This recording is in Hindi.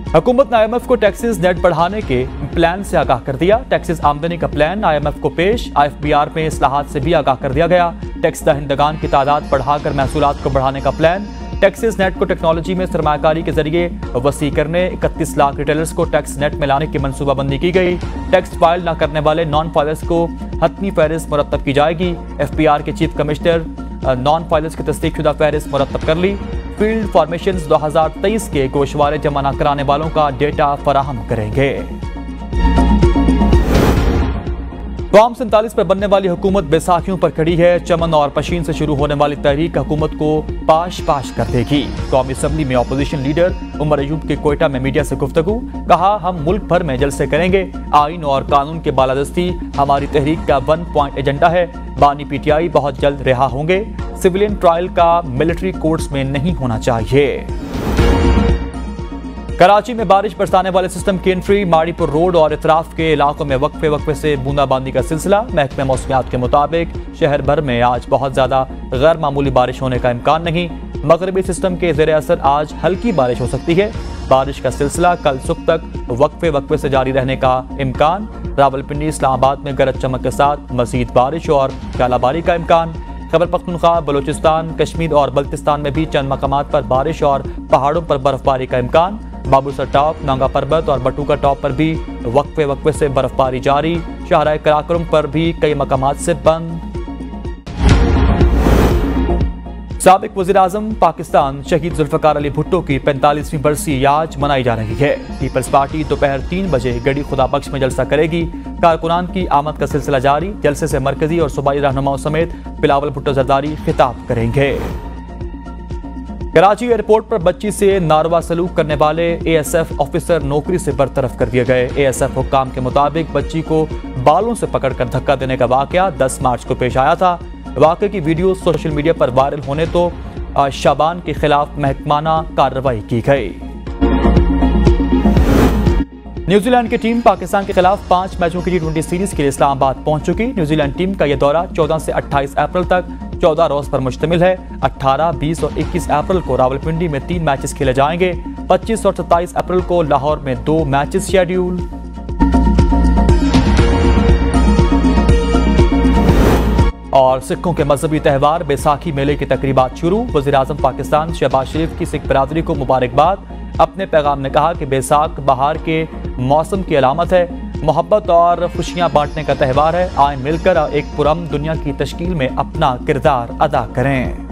हुकूमत ने IMF को टैक्सेस नेट बढ़ाने के प्लान से आगाह कर दिया। टैक्सेस आमदनी का प्लान IMF को पेश। IFBR में इस्लाहात से भी आगाह कर दिया गया। टैक्स दहिंदगान की तादाद बढ़ाकर महसूलात को बढ़ाने का प्लान। टैक्सेस नेट को टेक्नोलॉजी में सरमायाकारी के जरिए वसी करने 31 लाख रिटेलर्स को टैक्स नेट में लाने की मनसूबाबंदी की गई। टैक्स फाइल न करने वाले नॉन फाइलर्स को हतमी फहरिस्त मुरतब की जाएगी। FBR के चीफ कमिश्नर नॉन फाइलर्स की तस्दीकशुदा फहरिस्त मुरतब कर ली। फील्ड फॉर्मेशंस 2023 के गोशवारे जमा न कराने वालों का डेटा फराहम करेंगे। कौम 47 पर बनने वाली हुकूमत बैसाखियों पर खड़ी है। चमन और पशीन से शुरू होने वाली तहरीक हुकूमत को पाश पाश कर देगी। कौमी असम्बली में अपोजिशन लीडर उमर अयूब के कोयटा में मीडिया से गुफ्तगू। कहा, हम मुल्क भर में जलसे करेंगे। आइन और कानून के बालादस्ती हमारी तहरीक का 1 पॉइंट एजेंडा है। बानी PTI बहुत जल्द रिहा होंगे। सिविलियन ट्रायल का मिलिट्री कोर्ट्स में नहीं होना चाहिए। कराची में बारिश बरसाने वाले सिस्टम की एंट्री। माड़ीपुर रोड और इतराफ के इलाकों में वक्फे वक्फे से बूंदाबांदी का सिलसिला। महकमे मौसमियात के मुताबिक शहर भर में आज बहुत ज्यादा गैर मामूली बारिश होने का इम्कान नहीं। मगरबी सिस्टम के ज़ेर असर आज हल्की बारिश हो सकती है। बारिश का सिलसिला कल सुबह तक वक्फे वक्फे से जारी रहने का इम्कान। रावलपिंडी इस्लामाबाद में गरज चमक के साथ मजीद बारिश और कालाबारी का इम्कान। खैबर पख्तूनख्वा, बलोचिस्तान, कश्मीर और बल्तिस्तान में भी चंद मकामात पर बारिश और पहाड़ों पर बर्फबारी का इम्कान। बाबूसर टॉप, नांगा पर्वत और बटुका टॉप पर भी वक्फे वक्फे से बर्फबारी जारी। शाहराह कराकोरम पर भी कई मकामात से बंद। साबिक वज़ीर आज़म पाकिस्तान शहीद जुल्फ़िकार अली भुट्टो की 45वीं बरसी आज मनाई जा रही है। पीपल्स पार्टी दोपहर 3 बजे गढ़ी खुदाबख्श में जलसा करेगी। कारकुनान की आमद का सिलसिला जारी। जलसे से मरकजी और सूबाई रहनुमाओं समेत बिलावल भुट्टो जरदारी खिताब करेंगे। कराची एयरपोर्ट पर बच्ची से नारवा सलूक करने वाले ASF ऑफिसर नौकरी से बरतरफ कर दिए गए। ASF हुक्काम के मुताबिक बच्ची को बालों से पकड़कर धक्का देने का वाकया 10 मार्च को पेश आया था। वाकये की वीडियो सोशल मीडिया पर वायरल होने तो शाबान के खिलाफ महकमाना कार्रवाई की गई। न्यूजीलैंड की टीम पाकिस्तान के खिलाफ 5 मैचों की T20 सीरीज के लिए इस्लामाबाद पहुंच चुकी। न्यूजीलैंड टीम का यह दौरा 14 से 28 अप्रैल तक 14 रोज पर मुश्तमिल है। 18, 20 और 21 अप्रैल को रावलपिंडी में 3 मैचेस खेले जाएंगे। 25 और 27 अप्रैल को लाहौर में 2 मैचेस शेड्यूल। और सिखों के मजहबी त्यौहार बैसाखी मेले की तकरीबात शुरू। वज़ीर आज़म पाकिस्तान शहबाज शरीफ की सिख बरादरी को मुबारकबाद। अपने पैगाम ने कहा कि बैसाख बहार के मौसम की अलामत है, मोहब्बत और खुशियां बांटने का त्यौहार है। आए मिलकर एक पुरअमन दुनिया की तश्कील में अपना किरदार अदा करें।